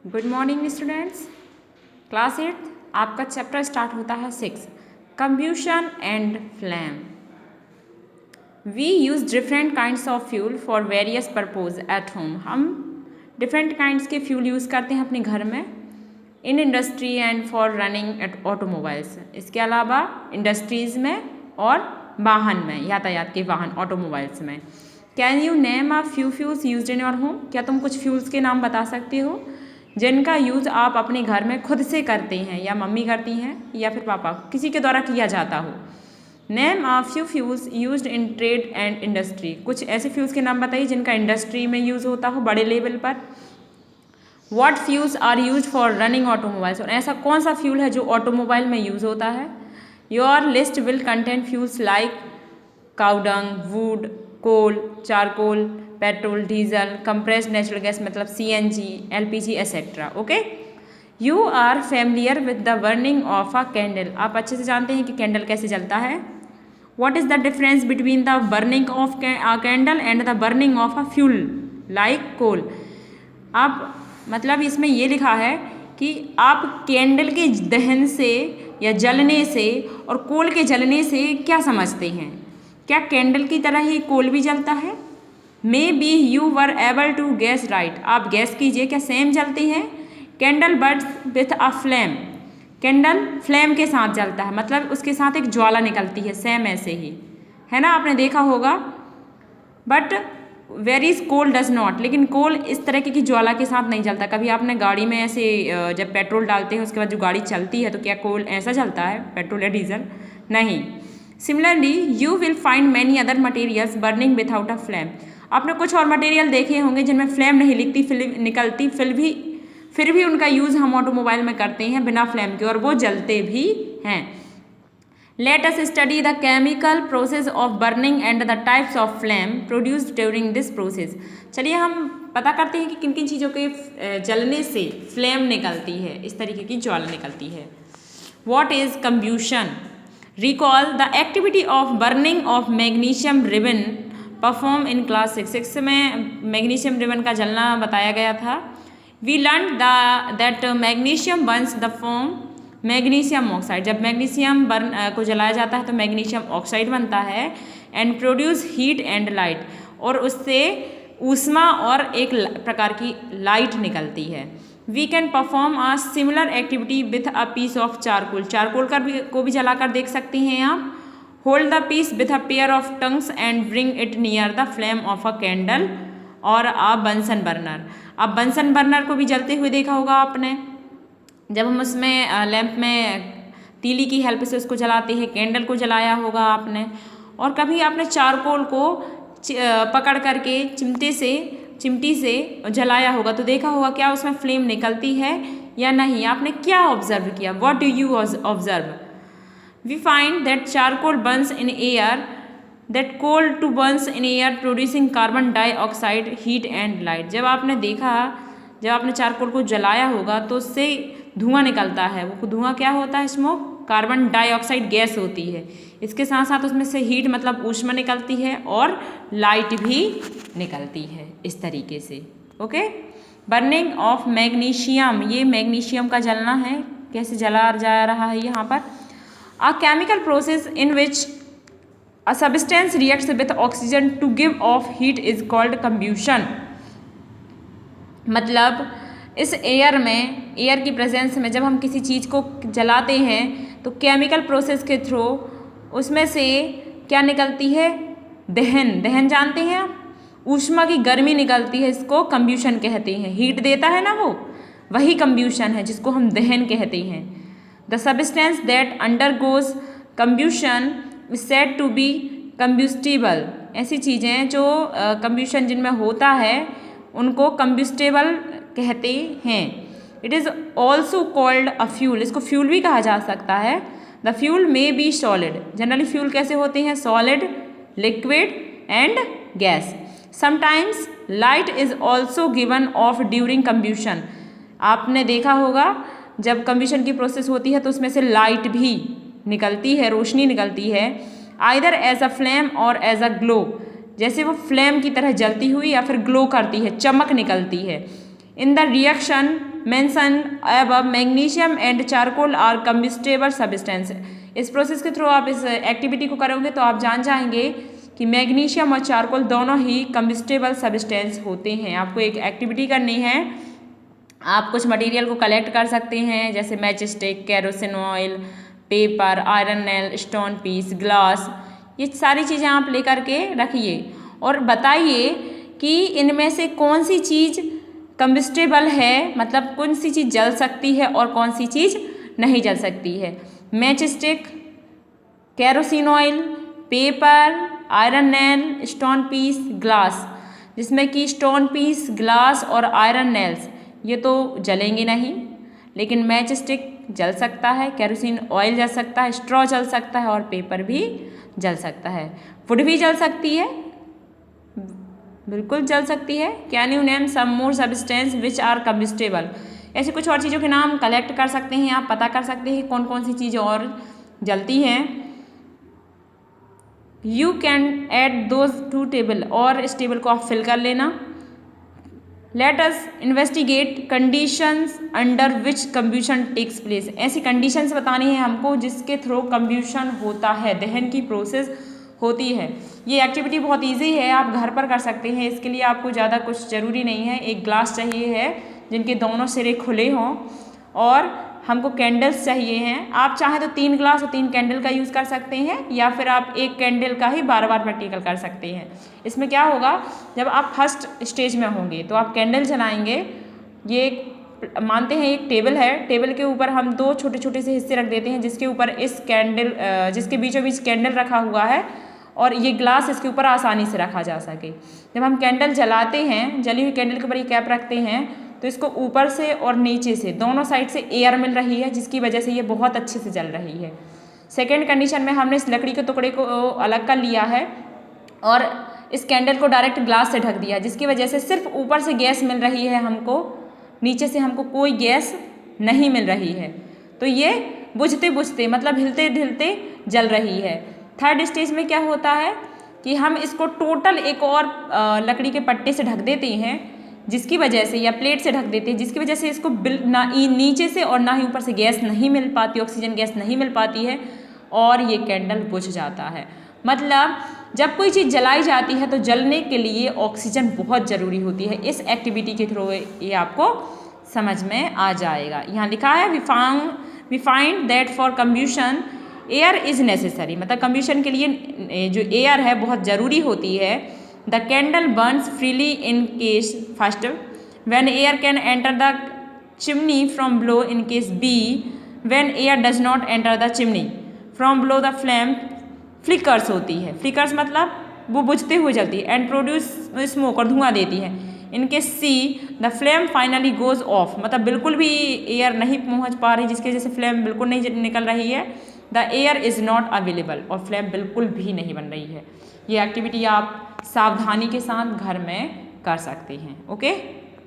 Good morning students. Class 8 आपका chapter start होता है 6 combustion and flame. We use different kinds of fuel for various purpose at home. हम different kinds के fuel use करते हैं अपने घर में, in industry and for running at automobiles. इसके अलावा इंडस्ट्रीज़ में और वाहन में, यातायात के वाहन ऑटोमोबाइल्स में। Can you name a few fuels used in your home? क्या तुम कुछ फ्यूल्स के नाम बता सकते हो जिनका यूज़ आप अपने घर में खुद से करते हैं, या मम्मी करती हैं या फिर पापा, किसी के द्वारा किया जाता हो। Name a few fuels used in trade and industry. कुछ ऐसे फ्यूल्स के नाम बताइए जिनका इंडस्ट्री में यूज़ होता हो बड़े लेवल पर। What fuels are use for running automobiles. और ऐसा कौन सा फ्यूल है जो ऑटोमोबाइल में यूज़ होता है। Your list will contain fuels like cowdung, wood, coal, charcoal, petrol, diesel, compressed natural gas मतलब CNG, LPG etcetera. Okay, you are familiar with the burning of a candle. आप अच्छे से जानते हैं कि कैंडल कैसे जलता है। What is the difference between the burning of a candle and the burning of a fuel like coal. आप मतलब इसमें ये लिखा है कि आप कैंडल के दहन से या जलने से और कोल के जलने से क्या समझते हैं। क्या कैंडल की तरह ही कोल भी जलता है? Maybe you were able to gas right. आप गैस कीजिए, क्या सेम जलती हैं? Candle burns with a flame. Candle flame के साथ जलता है, मतलब उसके साथ एक ज्वाला निकलती है, सेम ऐसे ही है ना, आपने देखा होगा। But varies coal does not. लेकिन कोल इस तरह की ज्वाला के साथ नहीं जलता। कभी आपने गाड़ी में ऐसे जब पेट्रोल डालते हैं उसके बाद जो गाड़ी चलती है तो क्या कोल ऐसा जलता है, पेट्रोल या डीजल? नहीं। Similarly you will find many other materials burning without a flame. आपने कुछ और मटेरियल देखे होंगे जिनमें फ्लेम नहीं निकलती, फिर भी उनका यूज़ हम ऑटोमोबाइल में करते हैं बिना फ्लेम के, और वो जलते भी हैं। Let us study the chemical process of burning and the types of flame produced during this process. चलिए हम पता करते हैं कि किन किन चीज़ों के जलने से फ्लेम निकलती है, इस तरीके की ज्वाला निकलती है। What is combustion? Recall the activity of burning of magnesium ribbon perform in class 6 में मैग्नीशियम रिबन का जलना बताया गया था। We learn that magnesium burns the form magnesium oxide. जब मैग्नीशियम बर्न को जलाया जाता है तो मैग्नीशियम ऑक्साइड बनता है। And produce heat and light, और उससे ऊष्मा और एक प्रकार की लाइट निकलती है। We can perform a similar activity with a piece of charcoal. Charcoal को भी जलाकर देख सकती हैं आप। Hold the piece with a pair of tongs and bring it near the flame of a candle और अ बंसन बर्नर। अब Bunsen burner को भी जलते हुए देखा होगा आपने, जब हम उसमें लैंप में तीली की हेल्प से उसको जलाते हैं। कैंडल को जलाया होगा आपने, और कभी आपने चारकोल को पकड़ करके चिमटी से जलाया होगा तो देखा होगा क्या उसमें फ्लेम निकलती है या नहीं। आपने क्या ऑब्जर्व किया? What do you observe? We find that charcoal burns in air, that coal too burns in air producing carbon dioxide, heat and light. जब आपने चारकोल को जलाया होगा तो उससे धुआं निकलता है। वो धुआं क्या होता है? स्मोक, कार्बन डाइऑक्साइड गैस होती है। इसके साथ साथ उसमें से हीट मतलब ऊष्मा निकलती है और लाइट भी निकलती है, इस तरीके से। ओके, बर्निंग ऑफ मैग्नीशियम, ये मैग्नीशियम का जलना है। कैसे जला जा रहा है यहाँ पर? A chemical process in which a substance reacts with oxygen to give off heat is called combustion. मतलब इस एयर की प्रेजेंस में जब हम किसी चीज़ को जलाते हैं तो केमिकल प्रोसेस के थ्रू उसमें से क्या निकलती है? दहन जानते हैं आप? ऊष्मा की गर्मी निकलती है, इसको कंब्यूशन कहते हैं। हीट देता है ना वो, वही कंब्यूशन है जिसको हम दहन कहते हैं। The substance that undergoes combustion is said to be combustible. ऐसी चीज़ें जो कंब्यूशन जिनमें होता है उनको कंब्यूस्टेबल कहते हैं। It is also called a fuel. इसको फ्यूल भी कहा जा सकता है। The fuel may be solid. Generally fuel कैसे होते हैं? Solid, liquid and gas. Sometimes light is also given off during combustion. आपने देखा होगा जब कंब्यूशन की प्रोसेस होती है तो उसमें से लाइट भी निकलती है, रोशनी निकलती है। आइदर एज अ फ्लेम और एज अ ग्लो, जैसे वो फ्लेम की तरह जलती हुई या फिर ग्लो करती है, चमक निकलती है। In the reaction mention above magnesium and charcoal are combustible substance. इस प्रोसेस के थ्रू आप इस एक्टिविटी को करोगे तो आप जान जाएंगे कि मैग्नीशियम और चारकोल दोनों ही कम्बस्टेबल सब्सटेंस होते हैं। आपको एक एक्टिविटी करनी है, आप कुछ मटेरियल को कलेक्ट कर सकते हैं जैसे matchstick, kerosene oil, paper, iron nail, stone piece, glass, ये सारी चीज़ें आप लेकर के रखिए और बताइए कि इनमें से कौन सी चीज़ कम्बस्टेबल है, मतलब कौन सी चीज़ जल सकती है और कौन सी चीज़ नहीं जल सकती है। Matchstick, kerosene oil, paper, iron nail, stone piece, glass, जिसमें कि स्टोन पीस, ग्लास और आयरन नेल्स ये तो जलेंगे नहीं, लेकिन मैच स्टिक जल सकता है, केरोसिन ऑयल जल सकता है, स्ट्रॉ जल सकता है और पेपर भी जल सकता है। वुड भी जल सकती है, बिल्कुल जल सकती है। Can you name some more substance which are combustible. ऐसे कुछ और चीज़ों के नाम कलेक्ट कर सकते हैं, आप पता कर सकते हैं कौन कौन सी चीज़ें और जलती हैं। You can add those to table, और इस टेबल को आप फिल कर लेना। Let us investigate conditions under which combustion takes place. ऐसी कंडीशंस बतानी है हमको जिसके थ्रू कम्ब्यूशन होता है, दहन की प्रोसेस होती है। ये एक्टिविटी बहुत इजी है, आप घर पर कर सकते हैं। इसके लिए आपको ज़्यादा कुछ ज़रूरी नहीं है। एक ग्लास चाहिए है जिनके दोनों सिरे खुले हों और हमको कैंडल्स चाहिए हैं। आप चाहें तो 3 ग्लास और 3 कैंडल का यूज़ कर सकते हैं या फिर आप एक कैंडल का ही बार बार प्रैक्टिकल कर सकते हैं। इसमें क्या होगा, जब आप फर्स्ट स्टेज में होंगे तो आप कैंडल जलाएंगे। ये मानते हैं एक टेबल है, टेबल के ऊपर हम 2 छोटे छोटे से हिस्से रख देते हैं जिसके ऊपर इस कैंडल जिसके बीचों बीच कैंडल रखा हुआ है और ये ग्लास इसके ऊपर आसानी से रखा जा सके। जब हम कैंडल जलाते हैं, जली हुई कैंडल के ऊपर ये कैप रखते हैं तो इसको ऊपर से और नीचे से दोनों साइड से एयर मिल रही है जिसकी वजह से ये बहुत अच्छे से जल रही है। सेकेंड कंडीशन में हमने इस लकड़ी के टुकड़े को अलग कर लिया है और इस कैंडल को डायरेक्ट ग्लास से ढक दिया जिसकी वजह से सिर्फ ऊपर से गैस मिल रही है हमको, नीचे से हमको कोई गैस नहीं मिल रही है। तो ये बुझते बुझते मतलब हिलते ढिलते जल रही है। थर्ड स्टेज में क्या होता है कि हम इसको टोटल एक और लकड़ी के पट्टे से ढक देते हैं जिसकी वजह से, या प्लेट से ढक देते हैं जिसकी वजह से इसको ना नीचे से और ना ही ऊपर से गैस नहीं मिल पाती, ऑक्सीजन गैस नहीं मिल पाती है और ये कैंडल बुझ जाता है। मतलब जब कोई चीज़ जलाई जाती है तो जलने के लिए ऑक्सीजन बहुत ज़रूरी होती है। इस एक्टिविटी के थ्रू ये आपको समझ में आ जाएगा। यहाँ लिखा है we find that for combustion air is necessary, मतलब कम्ब्यूशन के लिए जो एयर है बहुत ज़रूरी होती है। The candle burns freely in case first when air can enter the chimney from below, in case B when air does not enter the chimney from below the flame flickers होती है। Flickers मतलब वो बुझते हुए जलती है and produce smoke और धुआं देती है। इनके see the flame finally goes off, मतलब बिल्कुल भी एयर नहीं पहुंच पा रही जिसकी वजह से फ्लेम बिल्कुल नहीं निकल रही है। The air is not available, और फ्लेम बिल्कुल भी नहीं बन रही है। ये एक्टिविटी आप सावधानी के साथ घर में कर सकते हैं। ओके।